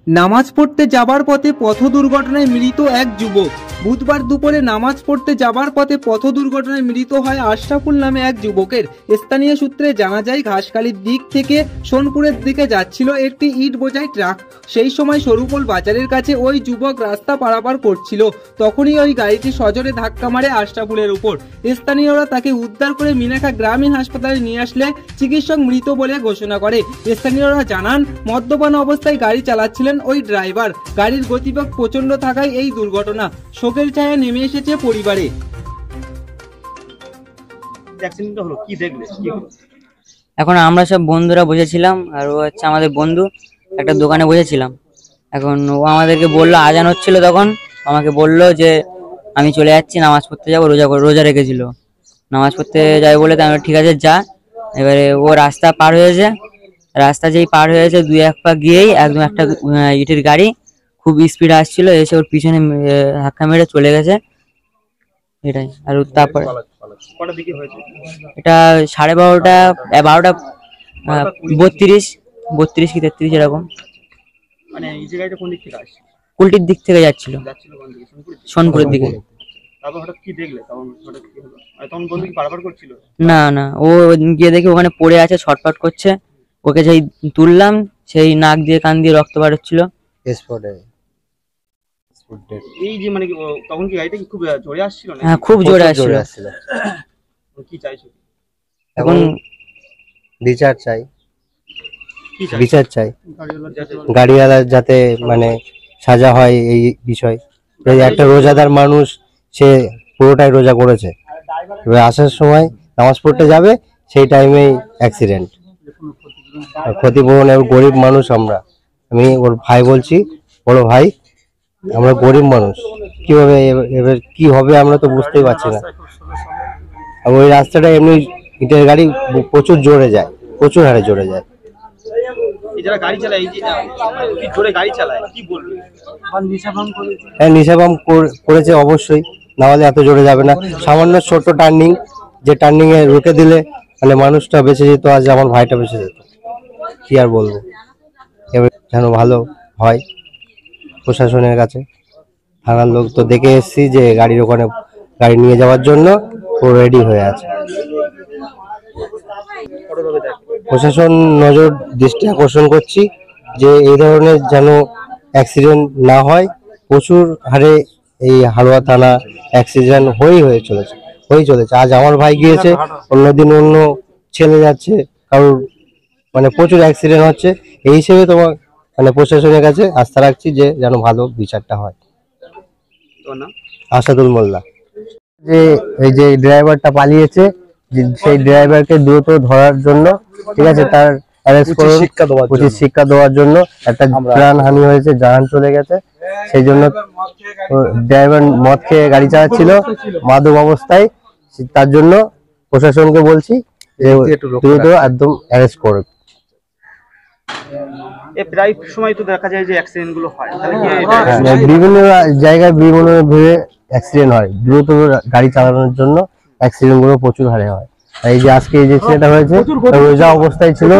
নামাজ পড়তে যাবার পথে পথ দুর্ঘটনায় মৃত এক যুবক। বুধবার দুপুরে নামাজ পড়তে যাবার পথে পথ দুর্ঘটনায় মৃত হয় আশরাফুল নামে এক যুবকের। স্থানীয় সূত্রে জানা যায়, ঘাসখালির দিক থেকে সোনপুরের দিকে যাচ্ছিল একটি ইট বোঝাই ট্রাক। সেই সময় সরুপোল বাজারের কাছে ওই যুবক রাস্তা পারাপার করছিল। তখনই ওই গাড়িটি সজোরে ধাক্কা মারে আশরাফুলের উপর। স্থানীয়রা তাকে উদ্ধার করে মিনাখা গ্রামীণ হাসপাতালে নিয়ে আসলে চিকিৎসক মৃত বলে ঘোষণা করে। স্থানীয়রা জানান, মদ্যপান অবস্থায় গাড়ি চালাচ্ছিলেন ওই ড্রাইভার। গাড়ির গতিবেগ প্রচন্ড থাকায় এই দুর্ঘটনা। শোকের ছায়া নেমে এসেছে পরিবারে। এখন আমরা সব বন্ধুরা বসেছিলাম, আর ও হচ্ছে আমাদের বন্ধু, একটা দোকানে বসেছিলাম। এখন ও আমাদেরকে বললো, আজান হচ্ছিল, তখন আমাকে বললো যে আমি চলে যাচ্ছি, নামাজ পড়তে যাবো, রোজা রেখেছিল, নামাজ পড়তে যাই বলে। আমি ঠিক আছে যা। এবারে ও রাস্তা পার হয়েছে, রাস্তা যেই পার হয়েছে দুই এক পা গিয়েই একদম একটা ইটের গাড়ি খুব স্পিড আসছিল, এসে ওর পিছনে ধাক্কা মেরে চলে গেছে, এটাই। আর তারপরে এটা 12:30 12:32 কি 33 এরকম। কুলটির দিক থেকে যাচ্ছিল সোনপুরের দিকে। না না, ও গিয়ে দেখি ওখানে পড়ে আছে, ছটফট করছে। ওকে যেই তুললাম, সেই নাক দিয়ে কান দিয়ে রক্ত বার হচ্ছিল। হ্যাঁ, খুব জোরে আসছিল। এখন বিচার চাই গাড়িওয়ালা যাতে মানে সাজা হয় এই বিষয়। একটা রোজাদার মানুষ, সে পুরোটাই রোজা করেছে, এবার আসার সময় নামাজ পড়তে যাবে, সেই টাইমেই অ্যাক্সিডেন্ট, ক্ষতিপূরণ। গরিব মানুষ আমরা, আমি ওর ভাই বলছি, বড় ভাই, আমরা গরিব মানুষ, কিভাবে এবার কি হবে আমরা তো বুঝতেই পারছি না। আর ওই রাস্তাটা এমনি ইটের গাড়ি প্রচুর জোরে যায়, প্রচুর হারে জোরে যায়। হ্যাঁ, নেশাভান করেছে অবশ্যই, না হলে এত জোরে যাবে না। সামান্য ছোট টার্নিং, যে টার্নিং এ রুখে দিলে মানে মানুষটা বেঁচে যেত, আজ আমার ভাইটা বেঁচে যেত। কি আর বলবো, এবার যেন ভালো হয় প্রশাসনের কাছে। থানার লোক তো দেখে এসছি যে গাড়ির ওখানে গাড়ি নিয়ে যাওয়ার জন্য ও রেডি হয়ে আছে। প্রশাসন নজর দৃষ্টি আকর্ষণ করছি যে এই ধরনের যেন অ্যাক্সিডেন্ট না হয়। প্রচুর হারে এই হালুয়া থানা অ্যাক্সিডেন্ট হয়ে চলেছে। আজ আমার ভাই গিয়েছে, অন্যদিন অন্য ছেলে যাচ্ছে, কারোর মানে প্রচুর অ্যাক্সিডেন্ট হচ্ছে। এই হিসেবে তোমার মানে প্রশাসনের কাছে আস্থা রাখছি যে যেন ভালো বিচারটা হয়। আসাদুল মোল্লা। যে এই যে ড্রাইভারটা পালিয়েছে, সেই ড্রাইভারকে দ্রুত ধরার জন্য, ঠিক আছে, তার অ্যারেস্ট করুন, উচিত শিক্ষা দেওয়ার জন্য। একটা প্রাণহানি হয়েছে, জান চলে গেছে, সেই জন্য ড্রাইভার মদ খেয়ে গাড়ি চালাচ্ছিল মাদক অবস্থায়। তার জন্য প্রশাসনকে বলছি দ্রুত একদম অ্যারেস্ট করুন। প্রায় সময় তো দেখা যায় যে অ্যাক্সিডেন্ট গুলো হয়, বিভিন্ন জায়গায় বিভিন্ন ভাবে অ্যাক্সিডেন্ট হয়। দ্রুত গাড়ি চালানোর জন্য অ্যাক্সিডেন্ট গুলো প্রচুর হারে হয়। এই যে আজকে এই যে সেটা হয়েছে, রোজা অবস্থায় ছিল।